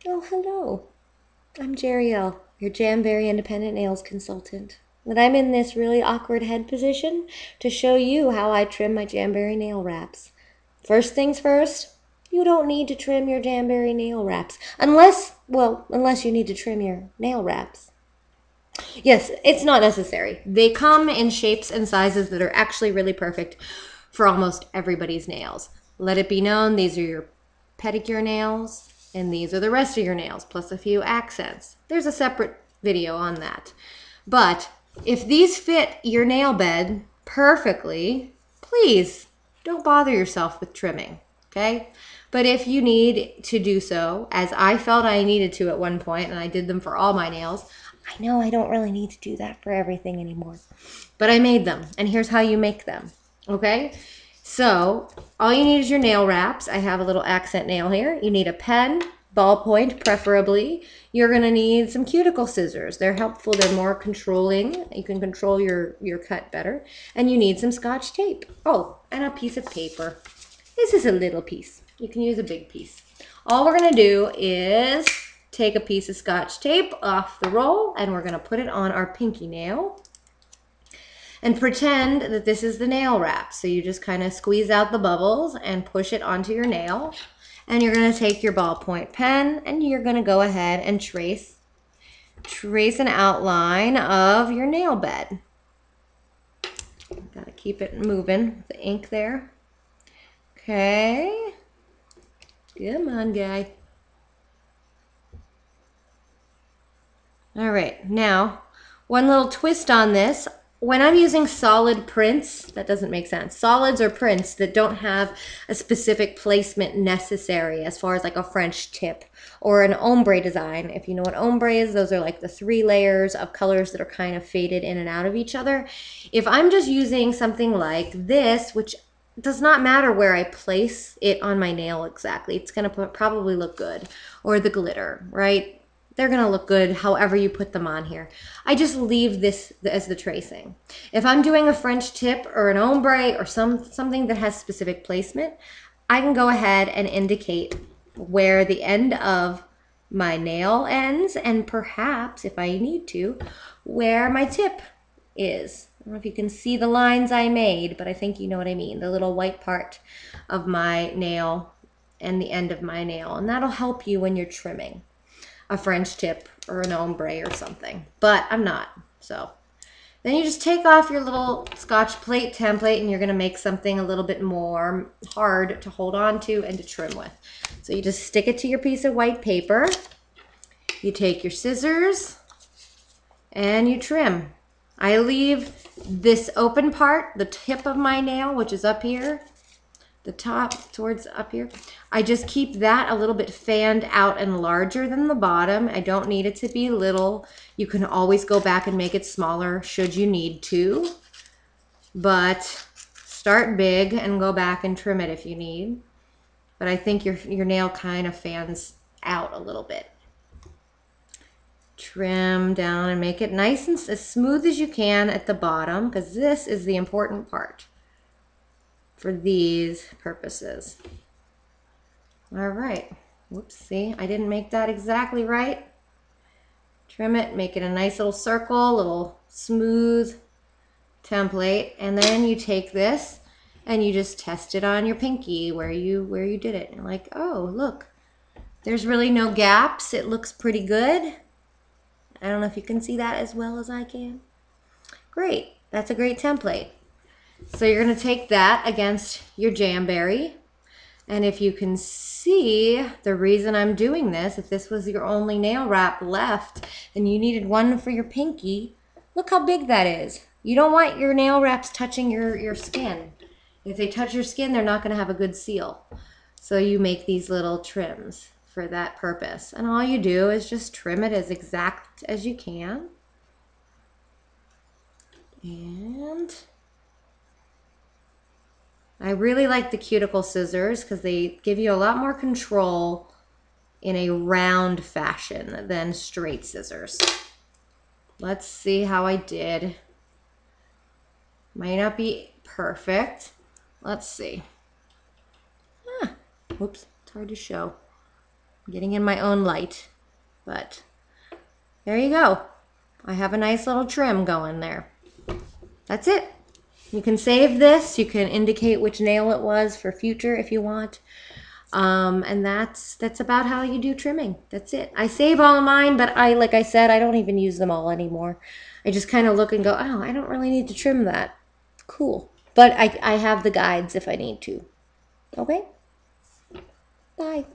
Oh, hello. I'm Jerielle, your Jamberry Independent Nails consultant. And I'm in this really awkward head position to show you how I trim my Jamberry nail wraps. First things first, you don't need to trim your Jamberry nail wraps. Unless you need to trim your nail wraps. Yes, it's not necessary. They come in shapes and sizes that are actually really perfect for almost everybody's nails. Let it be known, these are your pedicure nails, and these are the rest of your nails, plus a few accents. There's a separate video on that. But if these fit your nail bed perfectly, please don't bother yourself with trimming, okay? But if you need to do so, as I felt I needed to at one point, and I did them for all my nails, I know I don't really need to do that for everything anymore. But I made them, and here's how you make them, okay? So all you need is your nail wraps. I have a little accent nail here. You need a pen, ballpoint preferably. You're gonna need some cuticle scissors. They're helpful, they're more controlling. You can control your cut better. And you need some Scotch tape. Oh, and a piece of paper. This is a little piece. You can use a big piece. All we're gonna do is take a piece of Scotch tape off the roll and we're gonna put it on our pinky nail and pretend that this is the nail wrap. So you just kind of squeeze out the bubbles and push it onto your nail. And you're gonna take your ballpoint pen and you're gonna go ahead and trace an outline of your nail bed. Gotta keep it moving, the ink there. Okay. Come on, guy. All right, now, one little twist on this. When I'm using solid prints, that doesn't make sense. Solids are prints that don't have a specific placement necessary as far as like a French tip or an ombre design. If you know what ombre is, those are like the 3 layers of colors that are kind of faded in and out of each other. If I'm just using something like this, which does not matter where I place it on my nail exactly, it's gonna probably look good. Or the glitter, right? They're gonna look good however you put them on here. I just leave this as the tracing. If I'm doing a French tip or an ombre or something that has specific placement, I can go ahead and indicate where the end of my nail ends and perhaps, if I need to, where my tip is. I don't know if you can see the lines I made, but I think you know what I mean. The little white part of my nail and the end of my nail. And that'll help you when you're trimming a French tip or an ombre or something, but I'm not. So then you just take off your little Scotch plate template and you're gonna make something a little bit more hard to hold on to and to trim with. So you just stick it to your piece of white paper. You take your scissors and you trim. I leave this open part, the tip of my nail, which is up here, the top towards up here. I just keep that a little bit fanned out and larger than the bottom. I don't need it to be little. You can always go back and make it smaller should you need to, but start big and go back and trim it if you need. But I think your nail kind of fans out a little bit. Trim down and make it nice and as smooth as you can at the bottom, because this is the important part for these purposes. All right, whoops, see, I didn't make that exactly right. Trim it, make it a nice little circle, little smooth template, and then you take this and you just test it on your pinky where you did it. And like, oh, look, there's really no gaps. It looks pretty good. I don't know if you can see that as well as I can. Great, that's a great template. So you're gonna take that against your Jamberry. And if you can see the reason I'm doing this, if this was your only nail wrap left and you needed one for your pinky, look how big that is. You don't want your nail wraps touching your skin. If they touch your skin, they're not gonna have a good seal. So you make these little trims for that purpose. And all you do is just trim it as exact as you can. And I really like the cuticle scissors because they give you a lot more control in a round fashion than straight scissors. Let's see how I did. Might not be perfect. Let's see. Whoops, it's hard to show. getting in my own light. But there you go. I have a nice little trim going there. That's it. You can save this. You can indicate which nail it was for future if you want. And that's about how you do trimming. That's it. I save all of mine, but like I said, I don't even use them all anymore. I just kind of look and go, oh, I don't really need to trim that. Cool. But I have the guides if I need to. Okay? Bye.